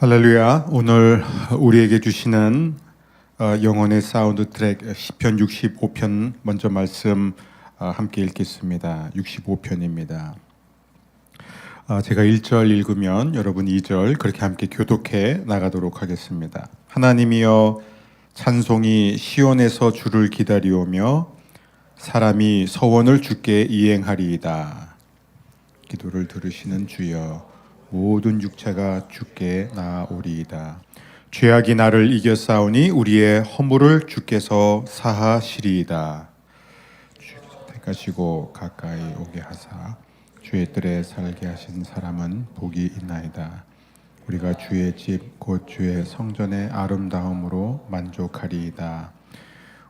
할렐루야. 오늘 우리에게 주시는 영혼의 사운드 트랙 시편 65편 먼저 말씀 함께 읽겠습니다. 65편입니다. 제가 1절 읽으면 여러분 2절 그렇게 함께 교독해 나가도록 하겠습니다. 하나님이여 찬송이 시온에서 주를 기다리오며 사람이 서원을 주께 이행하리이다. 기도를 들으시는 주여, 모든 육체가 주께 나아오리이다. 죄악이 나를 이겨싸우니 우리의 허물을 주께서 사하시리이다. 주께서 택하시고 가까이 오게 하사 주의 뜰에 살게 하신 사람은 복이 있나이다. 우리가 주의 집 곧 주의 성전의 아름다움으로 만족하리이다.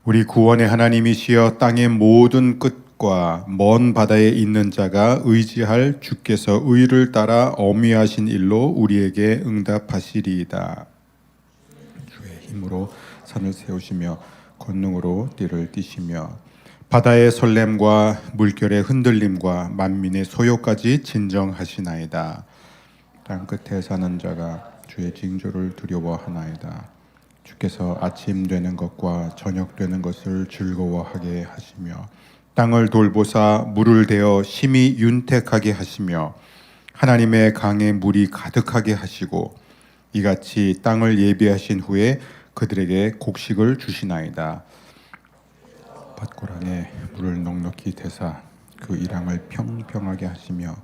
우리 구원의 하나님이시여 땅의 모든 끝과 먼 바다에 있는 자가 의지할 주께서 의를 따라 어미하신 일로 우리에게 응답하시리이다. 주의 힘으로 산을 세우시며 권능으로 띠를 띠시며 바다의 설렘과 물결의 흔들림과 만민의 소요까지 진정하시나이다. 땅 끝에 사는 자가 주의 징조를 두려워하나이다. 주께서 아침 되는 것과 저녁 되는 것을 즐거워하게 하시며 땅을 돌보사 물을 대어 심히 윤택하게 하시며 하나님의 강에 물이 가득하게 하시고 이같이 땅을 예비하신 후에 그들에게 곡식을 주시나이다. 밭고랑에 물을 넉넉히 대사 그 이랑을 평평하게 하시며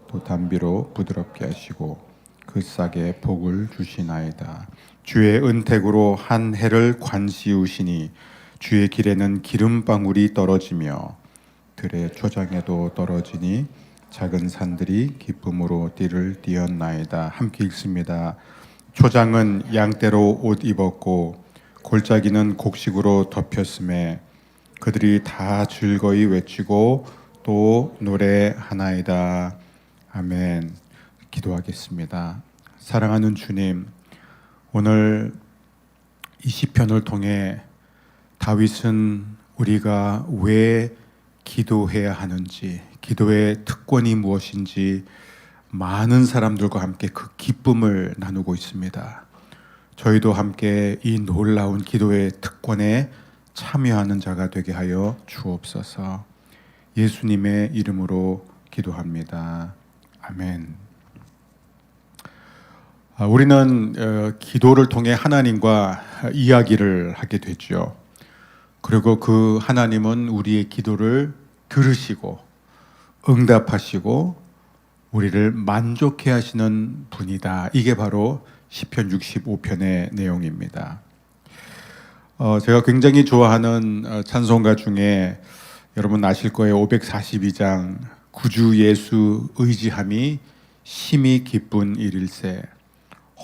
또 담비로 부드럽게 하시고 그 싹에 복을 주시나이다. 주의 은택으로 한 해를 관시우시니 주의 길에는 기름방울이 떨어지며 들의 초장에도 떨어지니 작은 산들이 기쁨으로 띠를 띠었나이다. 함께 읽습니다. 초장은 양떼로 옷 입었고 골짜기는 곡식으로 덮였음에 그들이 다 즐거이 외치고 또 노래하나이다. 아멘. 기도하겠습니다. 사랑하는 주님, 오늘 이 시편을 통해 다윗은 우리가 왜 기도해야 하는지, 기도의 특권이 무엇인지 많은 사람들과 함께 그 기쁨을 나누고 있습니다. 저희도 함께 이 놀라운 기도의 특권에 참여하는 자가 되게 하여 주옵소서. 예수님의 이름으로 기도합니다. 아멘. 우리는 기도를 통해 하나님과 이야기를 하게 되죠. 그리고 그 하나님은 우리의 기도를 들으시고 응답하시고 우리를 만족해 하시는 분이다. 이게 바로 시편 65편의 내용입니다. 제가 굉장히 좋아하는 찬송가 중에 여러분 아실 거예요. 542장 구주 예수 의지함이 심히 기쁜 일일세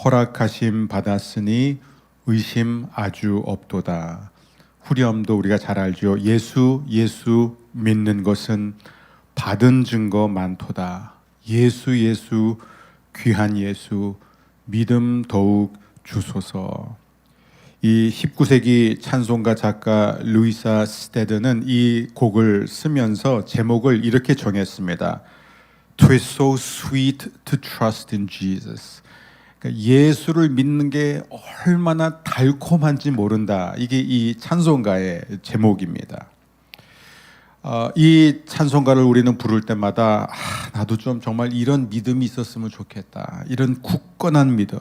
허락하심 받았으니 의심 아주 없도다. 후렴도 우리가 잘 알죠. 예수 믿는 것은 받은 증거 많도다. 예수 귀한 예수 믿음 더욱 주소서. 이 19세기 찬송가 작가 루이사 스테드는 이 곡을 쓰면서 제목을 이렇게 정했습니다. "'Twas so sweet to trust in Jesus." 그러니까 예수를 믿는 게 얼마나 달콤한지 모른다. 이게 이 찬송가의 제목입니다. 이 찬송가를 우리는 부를 때마다 나도 좀 정말 이런 믿음이 있었으면 좋겠다. 이런 굳건한 믿음.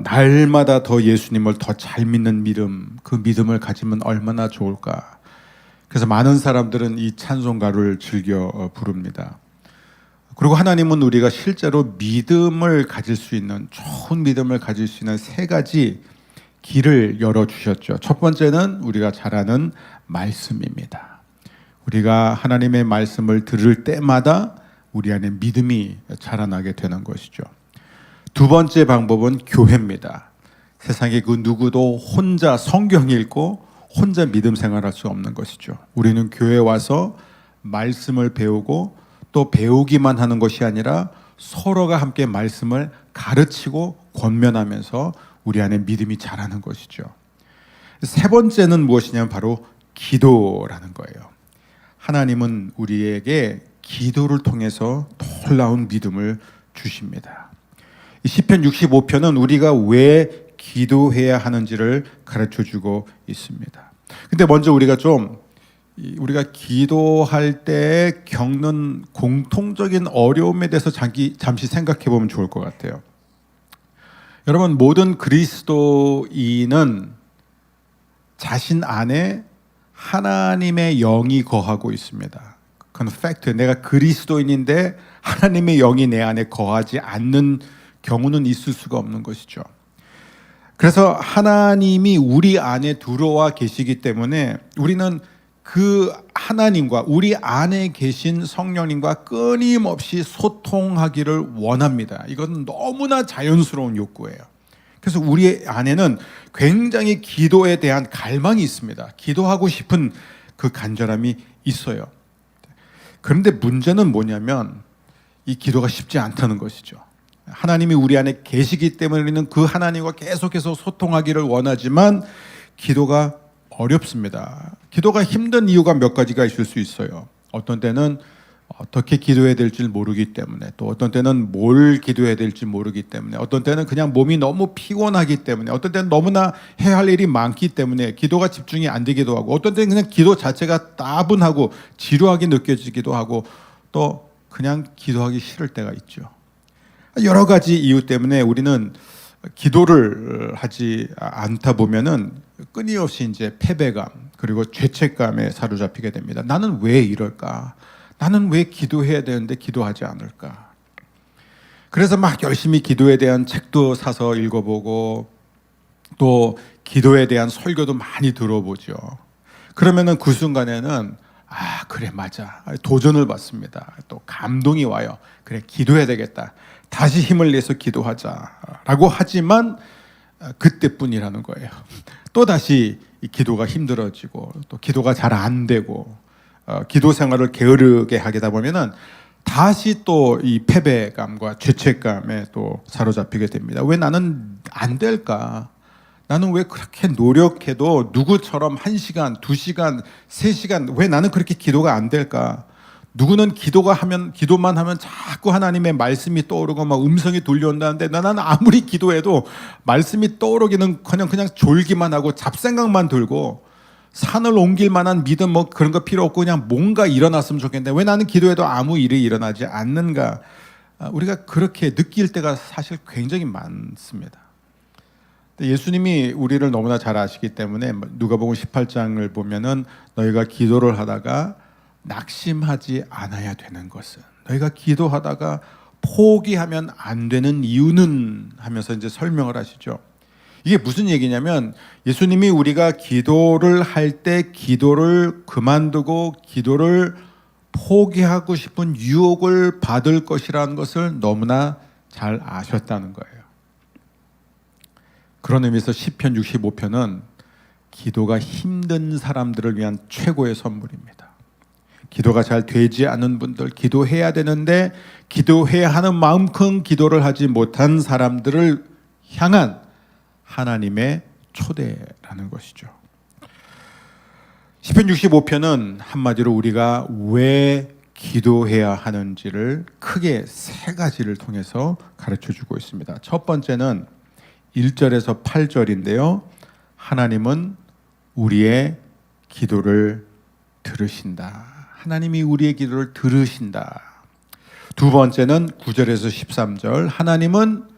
날마다 더 예수님을 더 잘 믿는 믿음, 그 믿음을 가지면 얼마나 좋을까. 그래서 많은 사람들은 이 찬송가를 즐겨 부릅니다. 그리고 하나님은 우리가 실제로 믿음을 가질 수 있는, 좋은 믿음을 가질 수 있는 세 가지 길을 열어주셨죠. 첫 번째는 우리가 잘 아는 말씀입니다. 우리가 하나님의 말씀을 들을 때마다 우리 안에 믿음이 자라나게 되는 것이죠. 두 번째 방법은 교회입니다. 세상에 그 누구도 혼자 성경 읽고 혼자 믿음 생활할 수 없는 것이죠. 우리는 교회에 와서 말씀을 배우고 또 배우기만 하는 것이 아니라 서로가 함께 말씀을 가르치고 권면하면서 우리 안에 믿음이 자라는 것이죠. 세 번째는 무엇이냐면 바로 기도라는 거예요. 하나님은 우리에게 기도를 통해서 놀라운 믿음을 주십니다. 이 시편 65편은 우리가 왜 기도해야 하는지를 가르쳐 주고 있습니다. 근데 먼저 우리가 기도할 때 겪는 공통적인 어려움에 대해서 잠시 생각해 보면 좋을 것 같아요. 여러분, 모든 그리스도인은 자신 안에 하나님의 영이 거하고 있습니다. 그건 팩트. 내가 그리스도인인데 하나님의 영이 내 안에 거하지 않는 경우는 있을 수가 없는 것이죠. 그래서 하나님이 우리 안에 들어와 계시기 때문에 우리는 그 하나님과 우리 안에 계신 성령님과 끊임없이 소통하기를 원합니다. 이건 너무나 자연스러운 욕구예요. 그래서 우리 안에는 굉장히 기도에 대한 갈망이 있습니다. 기도하고 싶은 그 간절함이 있어요. 그런데 문제는 뭐냐면 이 기도가 쉽지 않다는 것이죠. 하나님이 우리 안에 계시기 때문에 우리는 그 하나님과 계속해서 소통하기를 원하지만 기도가 어렵습니다. 기도가 힘든 이유가 몇 가지가 있을 수 있어요. 어떤 때는 어떻게 기도해야 될지 모르기 때문에, 또 어떤 때는 뭘 기도해야 될지 모르기 때문에, 어떤 때는 그냥 몸이 너무 피곤하기 때문에, 어떤 때는 너무나 해야 할 일이 많기 때문에 기도가 집중이 안 되기도 하고, 어떤 때는 그냥 기도 자체가 따분하고 지루하게 느껴지기도 하고, 또 그냥 기도하기 싫을 때가 있죠. 여러 가지 이유 때문에 우리는 기도를 하지 않다 보면은 끊임없이 이제 패배감 그리고 죄책감에 사로잡히게 됩니다. 나는 왜 이럴까? 나는 왜 기도해야 되는데 기도하지 않을까? 그래서 막 열심히 기도에 대한 책도 사서 읽어보고 또 기도에 대한 설교도 많이 들어보죠. 그러면은 그 순간에는 그래 맞아 도전을 받습니다. 또 감동이 와요. 그래 기도해야 되겠다. 다시 힘을 내서 기도하자라고 하지만 그때뿐이라는 거예요. 또 다시 기도가 힘들어지고 또 기도가 잘 안 되고 기도 생활을 게으르게 하다 보면은 다시 또 이 패배감과 죄책감에 또 사로잡히게 됩니다. 왜 나는 안 될까? 나는 왜 그렇게 노력해도 누구처럼 1시간, 2시간, 3시간 왜 나는 그렇게 기도가 안 될까? 누구는 기도만 하면 자꾸 하나님의 말씀이 떠오르고 막 음성이 들려온다는데 나는 아무리 기도해도 말씀이 떠오르기는커녕 그냥 졸기만 하고 잡생각만 들고 산을 옮길 만한 믿음 뭐 그런 거 필요 없고 그냥 뭔가 일어났으면 좋겠는데 왜 나는 기도해도 아무 일이 일어나지 않는가? 우리가 그렇게 느낄 때가 사실 굉장히 많습니다. 예수님이 우리를 너무나 잘 아시기 때문에 누가복음 18장을 보면은 너희가 기도를 하다가 낙심하지 않아야 되는 것은 너희가 기도하다가 포기하면 안 되는 이유는 하면서 이제 설명을 하시죠. 이게 무슨 얘기냐면 예수님이 우리가 기도를 할 때 기도를 그만두고 기도를 포기하고 싶은 유혹을 받을 것이라는 것을 너무나 잘 아셨다는 거예요. 그런 의미에서 시편 65편은 기도가 힘든 사람들을 위한 최고의 선물입니다. 기도가 잘 되지 않은 분들, 기도해야 되는데 기도해야 하는 마음큼 기도를 하지 못한 사람들을 향한 하나님의 초대라는 것이죠. 시편 65편은 한마디로 우리가 왜 기도해야 하는지를 크게 3가지를 통해서 가르쳐주고 있습니다. 첫 번째는 1절에서 8절인데요. 하나님은 우리의 기도를 들으신다. 하나님이 우리의 기도를 들으신다. 두 번째는 9절에서 13절. 하나님은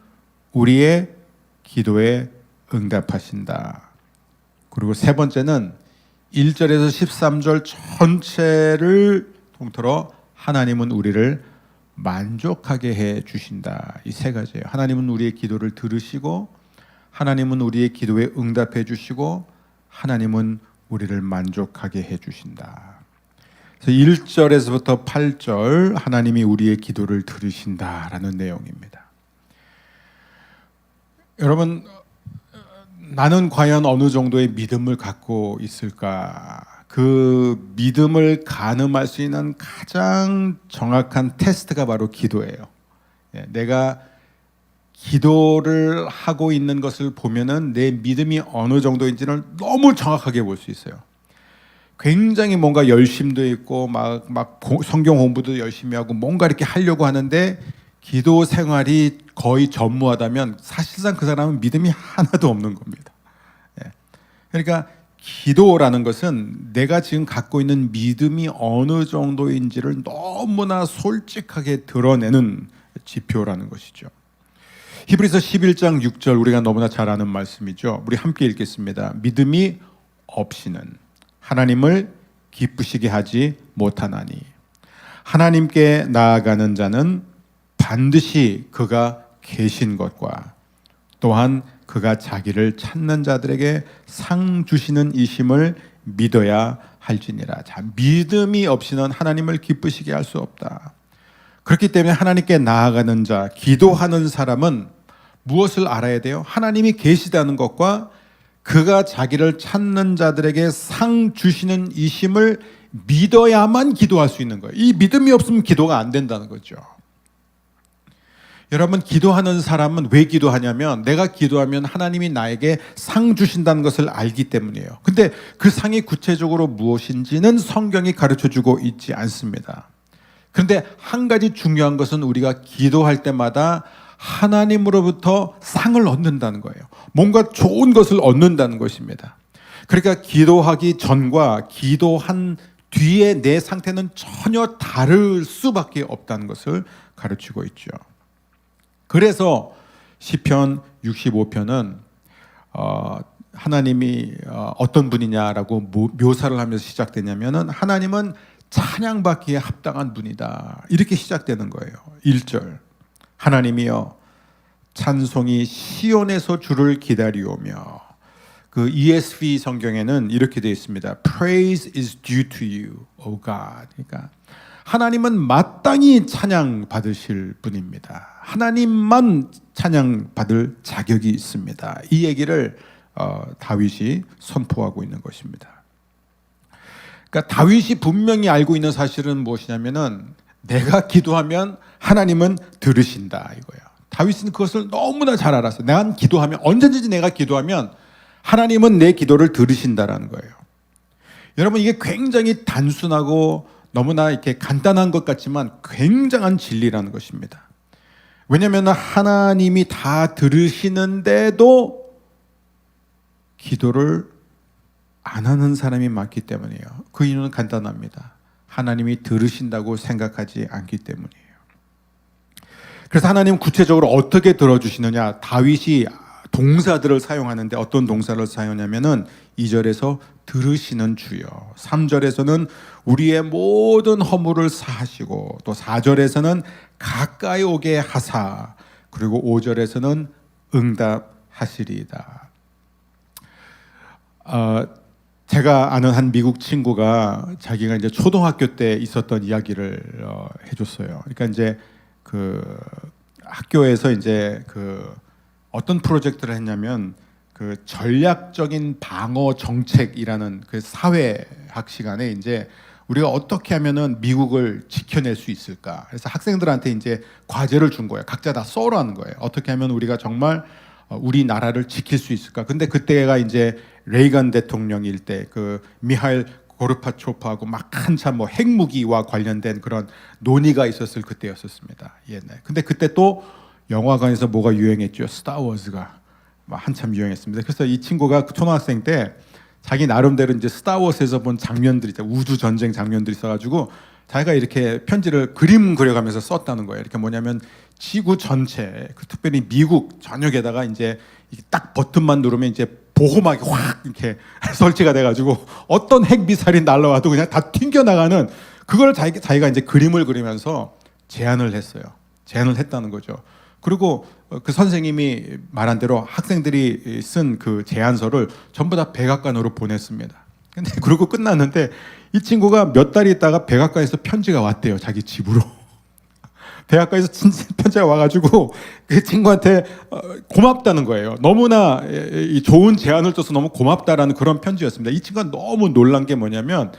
우리의 기도에 응답하신다. 그리고 세 번째는 1절에서 13절 전체를 통틀어 하나님은 우리를 만족하게 해 주신다. 이 3가지예요. 하나님은 우리의 기도를 들으시고 하나님은 우리의 기도에 응답해 주시고 하나님은 우리를 만족하게 해 주신다. 그래서 1절에서부터 8절 하나님이 우리의 기도를 들으신다라는 내용입니다. 여러분, 나는 과연 어느 정도의 믿음을 갖고 있을까? 그 믿음을 가늠할 수 있는 가장 정확한 테스트가 바로 기도예요. 내가 기도를 하고 있는 것을 보면은 내 믿음이 어느 정도인지를 너무 정확하게 볼 수 있어요. 굉장히 뭔가 열심도 있고 막 성경 공부도 열심히 하고 뭔가 이렇게 하려고 하는데 기도 생활이 거의 전무하다면 사실상 그 사람은 믿음이 하나도 없는 겁니다. 예. 그러니까 기도라는 것은 내가 지금 갖고 있는 믿음이 어느 정도인지를 너무나 솔직하게 드러내는 지표라는 것이죠. 히브리서 11장 6절 우리가 너무나 잘 아는 말씀이죠. 우리 함께 읽겠습니다. 믿음이 없이는 하나님을 기쁘시게 하지 못하나니 하나님께 나아가는 자는 반드시 그가 계신 것과 또한 그가 자기를 찾는 자들에게 상 주시는 이심을 믿어야 할지니라. 자, 믿음이 없이는 하나님을 기쁘시게 할 수 없다. 그렇기 때문에 하나님께 나아가는 자, 기도하는 사람은 무엇을 알아야 돼요? 하나님이 계시다는 것과 그가 자기를 찾는 자들에게 상 주시는 이심을 믿어야만 기도할 수 있는 거예요. 이 믿음이 없으면 기도가 안 된다는 거죠. 여러분, 기도하는 사람은 왜 기도하냐면 내가 기도하면 하나님이 나에게 상 주신다는 것을 알기 때문이에요. 근데 그 상이 구체적으로 무엇인지는 성경이 가르쳐주고 있지 않습니다. 그런데 한 가지 중요한 것은 우리가 기도할 때마다 하나님으로부터 상을 얻는다는 거예요. 뭔가 좋은 것을 얻는다는 것입니다. 그러니까 기도하기 전과 기도한 뒤에 내 상태는 전혀 다를 수밖에 없다는 것을 가르치고 있죠. 그래서 시편 65편은 하나님이 어떤 분이냐라고 묘사를 하면서 시작되냐면은 하나님은 찬양받기에 합당한 분이다. 이렇게 시작되는 거예요. 1절. 하나님이여 찬송이 시온에서 주를 기다리오며, 그 ESV 성경에는 이렇게 되어 있습니다. Praise is due to you, O God. 그러니까 하나님은 마땅히 찬양 받으실 분입니다. 하나님만 찬양 받을 자격이 있습니다. 이 얘기를 다윗이 선포하고 있는 것입니다. 그러니까 다윗이 분명히 알고 있는 사실은 무엇이냐면은 내가 기도하면 하나님은 들으신다 이거예요. 다윗은 그것을 너무나 잘 알았어요. 내가 기도하면, 언제든지 내가 기도하면 하나님은 내 기도를 들으신다라는 거예요. 여러분, 이게 굉장히 단순하고 너무나 이렇게 간단한 것 같지만 굉장한 진리라는 것입니다. 왜냐하면 하나님이 다 들으시는데도 기도를 안 하는 사람이 많기 때문이에요. 그 이유는 간단합니다. 하나님이 들으신다고 생각하지 않기 때문이에요. 그래서 하나님은 구체적으로 어떻게 들어주시느냐, 다윗이 동사들을 사용하는데 어떤 동사를 사용하냐면은 2절에서 들으시는 주여, 3절에서는 우리의 모든 허물을 사하시고, 또 4절에서는 가까이 오게 하사, 그리고 5절에서는 응답하시리이다. 제가 아는 한 미국 친구가 자기가 이제 초등학교 때 있었던 이야기를 해줬어요. 그러니까 이제 그 학교에서 이제 그 어떤 프로젝트를 했냐면 그 전략적인 방어 정책이라는 그 사회학 시간에 이제 우리가 어떻게 하면은 미국을 지켜낼 수 있을까? 그래서 학생들한테 이제 과제를 준 거예요. 각자 다 써라는 거예요. 어떻게 하면 우리가 정말 우리나라를 지킬 수 있을까? 근데 그때가 이제 레이건 대통령일 때 그 미하일 고르바초프하고 막 한참 뭐 핵무기와 관련된 그런 논의가 있었을 그때였었습니다. 옛날. 근데 그때 또 영화관에서 뭐가 유행했죠? 스타워즈가 막 한참 유행했습니다. 그래서 이 친구가 초등학생 때 자기 나름대로 이제 스타워즈에서 본 장면들이 있다, 우주 전쟁 장면들이 있어가지고 자기가 이렇게 편지를 그림 그려가면서 썼다는 거예요. 이렇게 뭐냐면 지구 전체, 그 특별히 미국 전역에다가 이제 딱 버튼만 누르면 이제 보호막이 확 이렇게 설치가 돼가지고 어떤 핵 미사일이 날라와도 그냥 다 튕겨나가는, 그걸 자기가 이제 그림을 그리면서 제안을 했어요. 제안을 했다는 거죠. 그리고 그 선생님이 말한 대로 학생들이 쓴 그 제안서를 전부 다 백악관으로 보냈습니다. 근데 그러고 끝났는데 이 친구가 몇 달 있다가 백악관에서 편지가 왔대요. 자기 집으로. 백악관에서 편지가 와가지고 그 친구한테 고맙다는 거예요. 너무나 좋은 제안을 줘서 너무 고맙다라는 그런 편지였습니다. 이 친구가 너무 놀란 게 뭐냐면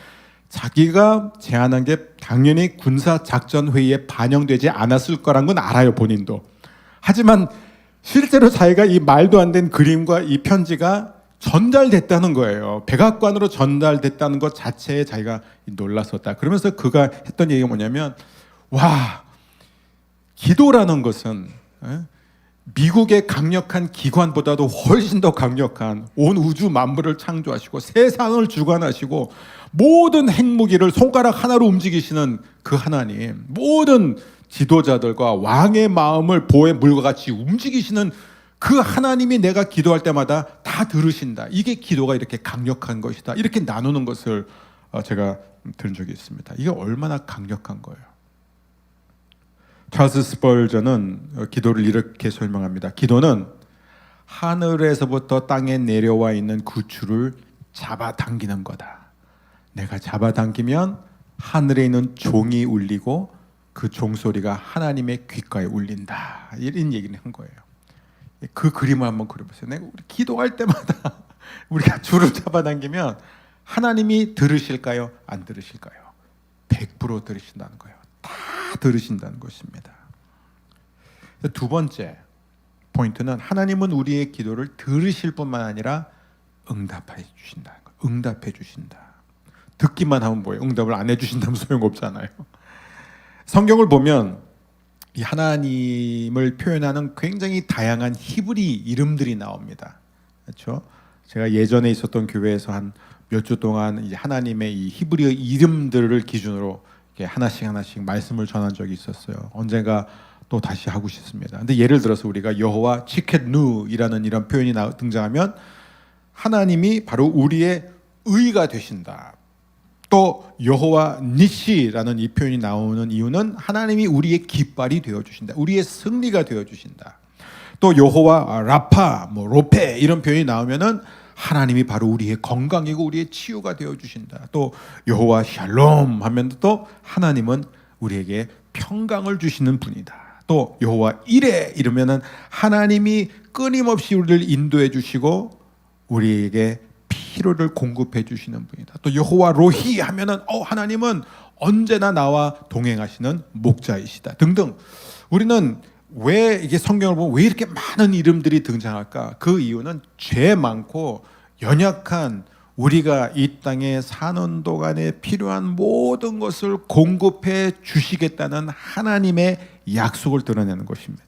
자기가 제안한 게 당연히 군사작전회의에 반영되지 않았을 거란 건 알아요, 본인도. 하지만 실제로 자기가 이 말도 안 된 그림과 이 편지가 전달됐다는 거예요. 백악관으로 전달됐다는 것 자체에 자기가 놀랐었다. 그러면서 그가 했던 얘기가 뭐냐면, 와, 기도라는 것은 미국의 강력한 기관보다도 훨씬 더 강력한 온 우주 만물을 창조하시고 세상을 주관하시고 모든 핵무기를 손가락 하나로 움직이시는 그 하나님, 모든 지도자들과 왕의 마음을 보의 물과 같이 움직이시는 그 하나님이 내가 기도할 때마다 다 들으신다. 이게 기도가 이렇게 강력한 것이다. 이렇게 나누는 것을 제가 들은 적이 있습니다. 이게 얼마나 강력한 거예요. 찰스 스펄전은 기도를 이렇게 설명합니다. 기도는 하늘에서부터 땅에 내려와 있는 그 줄을 잡아당기는 거다. 내가 잡아당기면 하늘에 있는 종이 울리고 그 종소리가 하나님의 귓가에 울린다. 이런 얘기를 한 거예요. 그 그림을 한번 그려보세요. 내가 우리 기도할 때마다 우리가 줄을 잡아당기면 하나님이 들으실까요? 안 들으실까요? 100% 들으신다는 거예요. 다 들으신다는 것입니다. 두 번째 포인트는 하나님은 우리의 기도를 들으실 뿐만 아니라 응답해 주신다는 거예요. 응답해 주신다. 듣기만 하면 뭐예요? 응답을 안 해주신다면 소용없잖아요. 성경을 보면 이 하나님을 표현하는 굉장히 다양한 히브리 이름들이 나옵니다. 그렇죠? 제가 예전에 있었던 교회에서 한 몇 주 동안 이제 하나님의 이 히브리 이름들을 기준으로 이렇게 하나씩 말씀을 전한 적이 있었어요. 언젠가 또 다시 하고 싶습니다. 근데 예를 들어서 우리가 여호와 치켓누이라는 이런 표현이 등장하면 하나님이 바로 우리의 의가 되신다. 또 여호와 니시라는 이 표현이 나오는 이유는 하나님이 우리의 깃발이 되어 주신다. 우리의 승리가 되어 주신다. 또 여호와 라파, 로페 이런 표현이 나오면은 하나님이 바로 우리의 건강이고 우리의 치유가 되어 주신다. 또 여호와 샬롬 하면 또 하나님은 우리에게 평강을 주시는 분이다. 또 여호와 이레 이러면은 하나님이 끊임없이 우리를 인도해 주시고 우리에게 필요를 공급해 주시는 분이다. 또 여호와 로히 하면은 하나님은 언제나 나와 동행하시는 목자이시다. 등등. 우리는 왜 이게 성경을 보면 왜 이렇게 많은 이름들이 등장할까? 그 이유는 죄 많고 연약한 우리가 이 땅에 사는 동안에 필요한 모든 것을 공급해 주시겠다는 하나님의 약속을 드러내는 것입니다.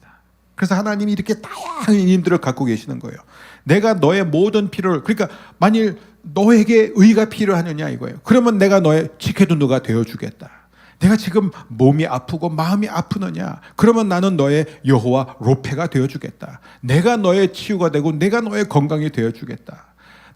그래서 하나님이 이렇게 다양한 이름들을 갖고 계시는 거예요. 내가 너의 모든 필요를, 그러니까 만일 너에게 의가 필요하느냐 이거예요. 그러면 내가 너의 치케두누가 되어주겠다. 내가 지금 몸이 아프고 마음이 아프느냐? 그러면 나는 너의 여호와 로페가 되어주겠다. 내가 너의 치유가 되고 내가 너의 건강이 되어주겠다.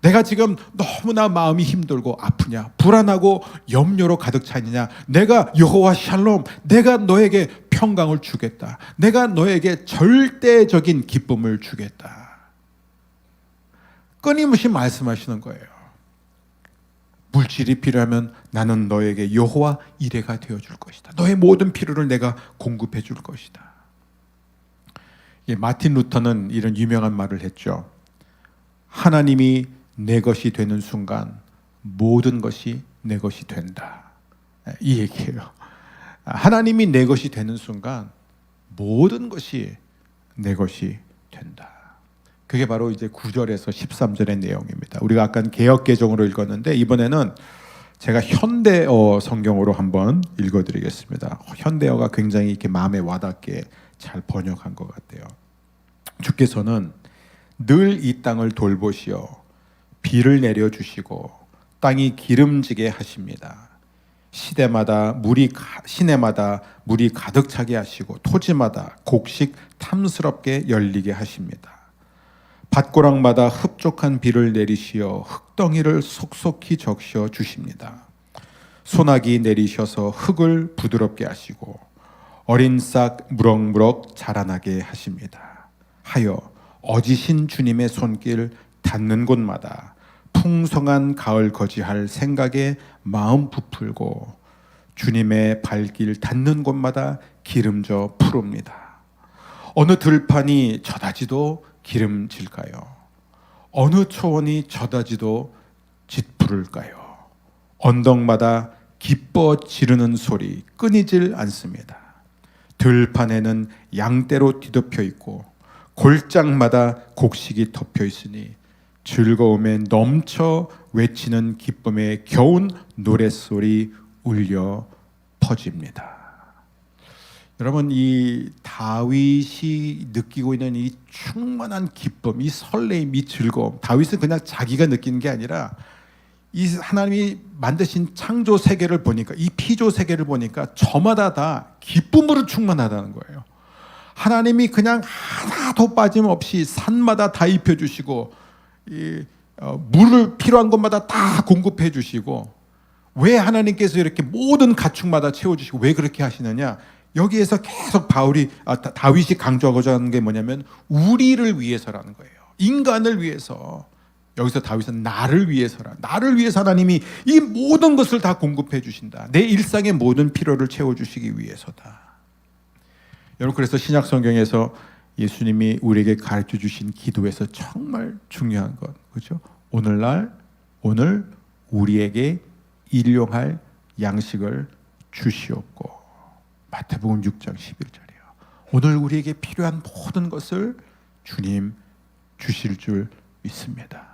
내가 지금 너무나 마음이 힘들고 아프냐? 불안하고 염려로 가득 차느냐? 내가 여호와 샬롬, 내가 너에게 평강을 주겠다. 내가 너에게 절대적인 기쁨을 주겠다. 끊임없이 말씀하시는 거예요. 물질이 필요하면 나는 너에게 여호와 이레가 되어줄 것이다. 너의 모든 필요를 내가 공급해 줄 것이다. 마틴 루터는 이런 유명한 말을 했죠. 하나님이 내 것이 되는 순간 모든 것이 내 것이 된다. 이 얘기예요. 하나님이 내 것이 되는 순간 모든 것이 내 것이 된다. 그게 바로 이제 9절에서 13절의 내용입니다. 우리가 아까 개역개정으로 읽었는데 이번에는 제가 현대어 성경으로 한번 읽어드리겠습니다. 현대어가 굉장히 이렇게 마음에 와닿게 잘 번역한 것 같아요. 주께서는 늘 이 땅을 돌보시어 비를 내려주시고 땅이 기름지게 하십니다. 시내마다 물이 가득 차게 하시고 토지마다 곡식 탐스럽게 열리게 하십니다. 밭고랑마다 흡족한 비를 내리시어 흙덩이를 속속히 적셔 주십니다. 소나기 내리셔서 흙을 부드럽게 하시고 어린 싹 무럭무럭 자라나게 하십니다. 하여 어지신 주님의 손길 닿는 곳마다 풍성한 가을 거지할 생각에 마음 부풀고 주님의 발길 닿는 곳마다 기름져 푸릅니다. 어느 들판이 젖어지도 기름질까요? 어느 초원이 젖어지도 짙부를까요? 언덕마다 기뻐 지르는 소리 끊이질 않습니다. 들판에는 양떼로 뒤덮여 있고 골장마다 곡식이 덮여 있으니 즐거움에 넘쳐 외치는 기쁨의 겨운 노랫소리 울려 퍼집니다. 여러분, 이 다윗이 느끼고 있는 이 충만한 기쁨, 이 설레임, 이 즐거움, 다윗은 그냥 자기가 느끼는 게 아니라 이 하나님이 만드신 창조 세계를 보니까, 이 피조 세계를 보니까 저마다 다 기쁨으로 충만하다는 거예요. 하나님이 그냥 하나도 빠짐없이 산마다 다 입혀주시고, 물을 필요한 곳마다 다 공급해 주시고, 왜 하나님께서 이렇게 모든 가축마다 채워주시고 왜 그렇게 하시느냐? 여기에서 계속 다윗이 강조하고자 하는 게 뭐냐면 우리를 위해서라는 거예요. 인간을 위해서. 여기서 다윗은 나를 위해서 하나님이 이 모든 것을 다 공급해 주신다. 내 일상의 모든 필요를 채워주시기 위해서다. 여러분, 그래서 신약 성경에서 예수님이 우리에게 가르쳐 주신 기도에서 정말 중요한 것, 그렇죠? 오늘 우리에게 일용할 양식을 주시옵고. 마태복음 6장 11절이에요. 오늘 우리에게 필요한 모든 것을 주님 주실 줄 믿습니다.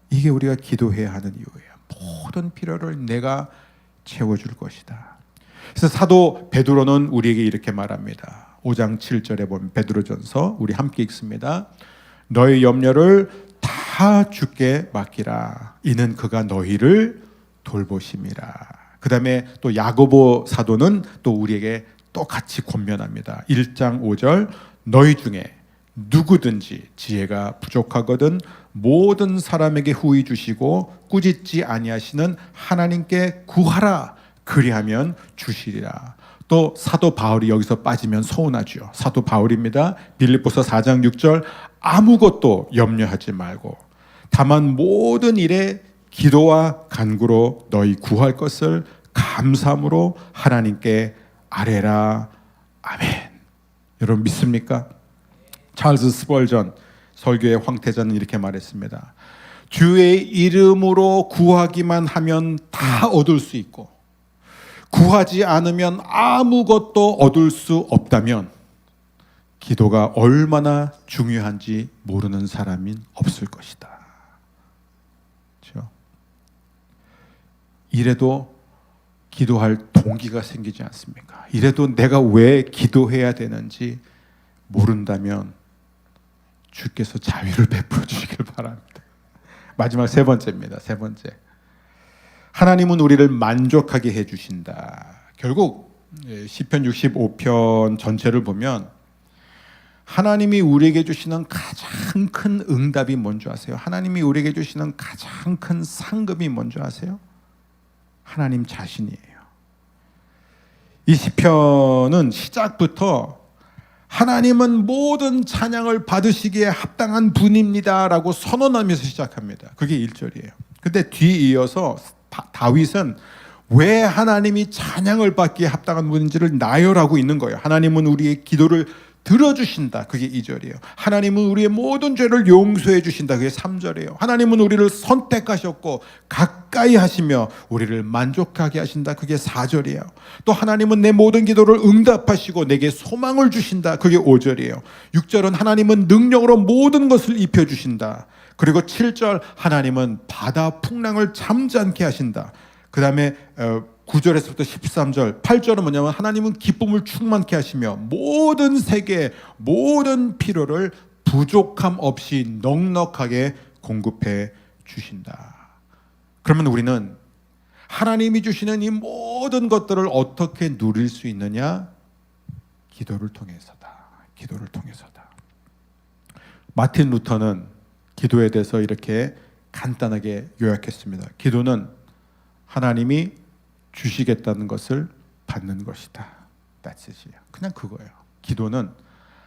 이게 우리가 기도해야 하는 이유예요. 모든 필요를 내가 채워줄 것이다. 그래서 사도 베드로는 우리에게 이렇게 말합니다. 5장 7절에 보면 베드로전서, 우리 함께 읽습니다. 너의 염려를 다 주께 맡기라. 이는 그가 너희를 돌보심이라. 그 다음에 또 야고보 사도는 또 우리에게 또 같이 권면합니다. 1장 5절, 너희 중에 누구든지 지혜가 부족하거든 모든 사람에게 후히 주시고 꾸짖지 아니하시는 하나님께 구하라. 그리하면 주시리라. 또 사도 바울이 여기서 빠지면 서운하죠. 사도 바울입니다. 빌립보서 4장 6절, 아무것도 염려하지 말고 다만 모든 일에 기도와 간구로 너희 구할 것을 감사함으로 하나님께 아뢰라. 아멘. 여러분 믿습니까? 찰스 스펄전 설교의 황태자는 이렇게 말했습니다. 주의 이름으로 구하기만 하면 다 얻을 수 있고 구하지 않으면 아무것도 얻을 수 없다면 기도가 얼마나 중요한지 모르는 사람인 없을 것이다. 그렇죠? 이래도 기도할 동기가 생기지 않습니까? 이래도 내가 왜 기도해야 되는지 모른다면 주께서 자유를 베풀어 주시길 바랍니다. 마지막 세 번째입니다. 세 번째. 하나님은 우리를 만족하게 해주신다. 결국 시편 65편 전체를 보면 하나님이 우리에게 주시는 가장 큰 응답이 뭔지 아세요? 하나님이 우리에게 주시는 가장 큰 상급이 뭔지 아세요? 하나님 자신이에요. 이 시편은 시작부터 하나님은 모든 찬양을 받으시기에 합당한 분입니다 라고 선언하면서 시작합니다. 그게 1절이에요. 근데 뒤이어서 다윗은 왜 하나님이 찬양을 받기에 합당한 분인지를 나열하고 있는 거예요. 하나님은 우리의 기도를 들어주신다. 그게 2절이에요. 하나님은 우리의 모든 죄를 용서해 주신다. 그게 3절이에요. 하나님은 우리를 선택하셨고 가까이 하시며 우리를 만족하게 하신다. 그게 4절이에요. 또 하나님은 내 모든 기도를 응답하시고 내게 소망을 주신다. 그게 5절이에요. 6절은 하나님은 능력으로 모든 것을 입혀주신다. 그리고 7절, 하나님은 바다 풍랑을 잠잠케 하신다. 그 다음에 9절에서부터 13절, 8절은 뭐냐면 하나님은 기쁨을 충만케 하시며 모든 세계, 모든 필요를 부족함 없이 넉넉하게 공급해 주신다. 그러면 우리는 하나님이 주시는 이 모든 것들을 어떻게 누릴 수 있느냐? 기도를 통해서다. 기도를 통해서다. 마틴 루터는 기도에 대해서 이렇게 간단하게 요약했습니다. 기도는 하나님이 주시겠다는 것을 받는 것이다. That's it. 그냥 그거예요. 기도는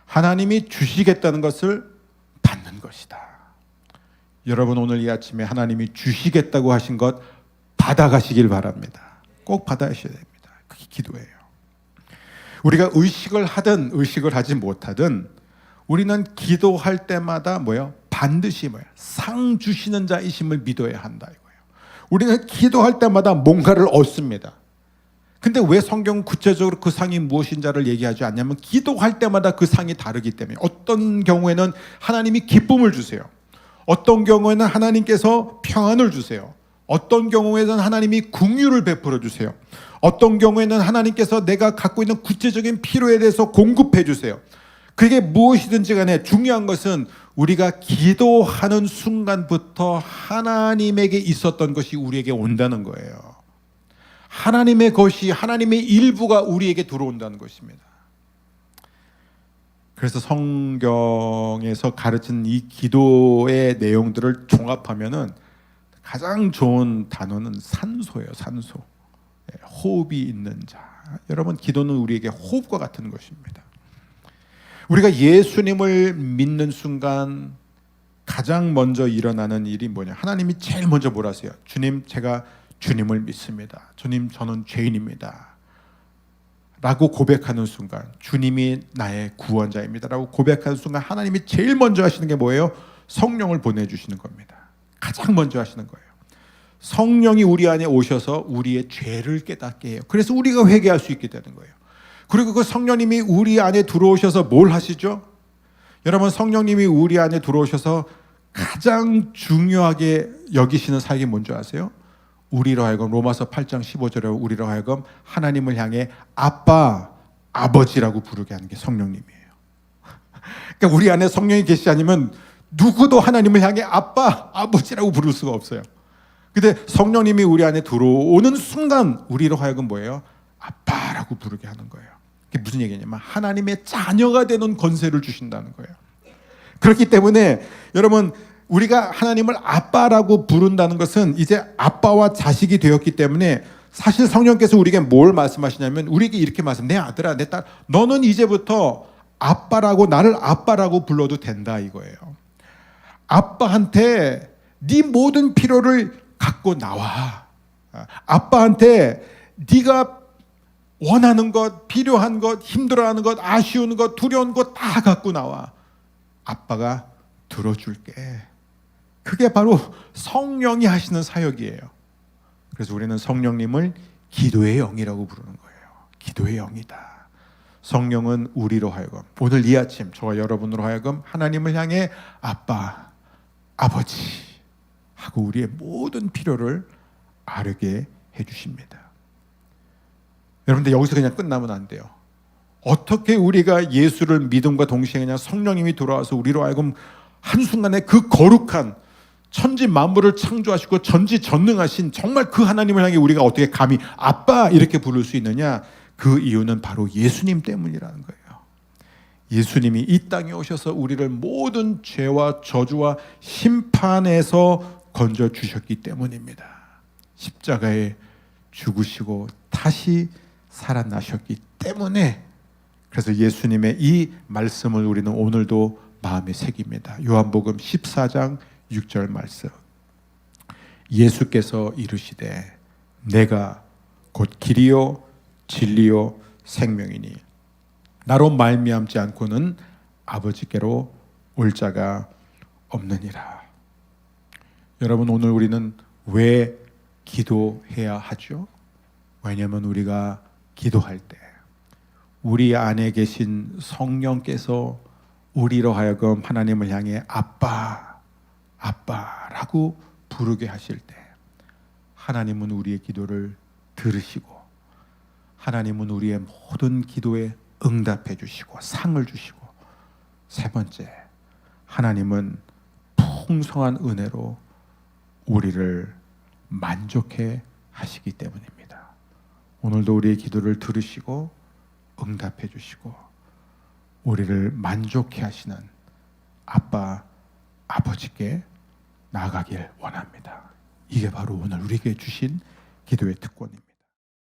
하나님이 주시겠다는 것을 받는 것이다. 여러분 오늘 이 아침에 하나님이 주시겠다고 하신 것 받아가시길 바랍니다. 꼭 받아야셔야 됩니다. 그게 기도예요. 우리가 의식을 하든 의식을 하지 못하든 우리는 기도할 때마다 반드시 상 주시는 자이심을 믿어야 한다 이거예요. 우리는 기도할 때마다 뭔가를 얻습니다. 근데 왜 성경은 구체적으로 그 상이 무엇인지를 얘기하지 않냐면 기도할 때마다 그 상이 다르기 때문에 어떤 경우에는 하나님이 기쁨을 주세요. 어떤 경우에는 하나님께서 평안을 주세요. 어떤 경우에는 하나님이 긍휼을 베풀어 주세요. 어떤 경우에는 하나님께서 내가 갖고 있는 구체적인 필요에 대해서 공급해 주세요. 그게 무엇이든지 간에 중요한 것은 우리가 기도하는 순간부터 하나님에게 있었던 것이 우리에게 온다는 거예요. 하나님의 것이, 하나님의 일부가 우리에게 들어온다는 것입니다. 그래서 성경에서 가르친 이 기도의 내용들을 종합하면은 가장 좋은 단어는 산소예요. 산소. 호흡이 있는 자. 여러분, 기도는 우리에게 호흡과 같은 것입니다. 우리가 예수님을 믿는 순간 가장 먼저 일어나는 일이 뭐냐? 하나님이 제일 먼저 뭘 하세요? 주님, 제가 주님을 믿습니다. 주님, 저는 죄인입니다. 라고 고백하는 순간, 주님이 나의 구원자입니다. 라고 고백하는 순간 하나님이 제일 먼저 하시는 게 뭐예요? 성령을 보내주시는 겁니다. 가장 먼저 하시는 거예요. 성령이 우리 안에 오셔서 우리의 죄를 깨닫게 해요. 그래서 우리가 회개할 수 있게 되는 거예요. 그리고 그 성령님이 우리 안에 들어오셔서 뭘 하시죠? 여러분, 성령님이 우리 안에 들어오셔서 가장 중요하게 여기시는 사역이 뭔지 아세요? 우리로 하여금, 로마서 8장 15절에 우리로 하여금 하나님을 향해 아빠, 아버지라고 부르게 하는 게 성령님이에요. 그러니까 우리 안에 성령이 계시지 않으면 누구도 하나님을 향해 아빠, 아버지라고 부를 수가 없어요. 근데 성령님이 우리 안에 들어오는 순간 우리로 하여금 뭐예요? 아빠라고 부르게 하는 거예요. 그게 무슨 얘기냐면 하나님의 자녀가 되는 권세를 주신다는 거예요. 그렇기 때문에 여러분, 우리가 하나님을 아빠라고 부른다는 것은 이제 아빠와 자식이 되었기 때문에 사실 성령께서 우리에게 뭘 말씀하시냐면 우리에게 이렇게 말씀, 내 아들아, 내 딸, 너는 이제부터 아빠라고, 나를 아빠라고 불러도 된다 이거예요. 아빠한테 네 모든 필요를 갖고 나와. 아빠한테 네가 원하는 것, 필요한 것, 힘들어하는 것, 아쉬운 것, 두려운 것 다 갖고 나와. 아빠가 들어줄게. 그게 바로 성령이 하시는 사역이에요. 그래서 우리는 성령님을 기도의 영이라고 부르는 거예요. 기도의 영이다. 성령은 우리로 하여금, 오늘 이 아침 저와 여러분으로 하여금 하나님을 향해 아빠, 아버지 하고 우리의 모든 필요를 아뢰게 해주십니다. 여러분들, 여기서 그냥 끝나면 안 돼요. 어떻게 우리가 예수를 믿음과 동시에 그냥 성령님이 돌아와서 우리로 하여금 한순간에 그 거룩한 천지 만물을 창조하시고 전지전능하신 정말 그 하나님을 향해 우리가 어떻게 감히 아빠 이렇게 부를 수 있느냐? 그 이유는 바로 예수님 때문이라는 거예요. 예수님이 이 땅에 오셔서 우리를 모든 죄와 저주와 심판에서 건져주셨기 때문입니다. 십자가에 죽으시고 다시 살아나셨기 때문에, 그래서 예수님의 이 말씀을 우리는 오늘도 마음에 새깁니다. 요한복음 14장 6절 말씀. 예수께서 이르시되 내가 곧 길이요 진리요 생명이니 나로 말미암지 않고는 아버지께로 올 자가 없느니라. 여러분, 오늘 우리는 왜 기도해야 하죠? 왜냐하면 우리가 기도할 때 우리 안에 계신 성령께서 우리로 하여금 하나님을 향해 아빠, 아빠라고 부르게 하실 때 하나님은 우리의 기도를 들으시고 하나님은 우리의 모든 기도에 응답해 주시고 상을 주시고, 세 번째, 하나님은 풍성한 은혜로 우리를 만족해 하시기 때문입니다. 오늘도 우리의 기도를 들으시고 응답해 주시고 우리를 만족해 하시는 아빠, 아버지께 나아가길 원합니다. 이게 바로 오늘 우리에게 주신 기도의 특권입니다.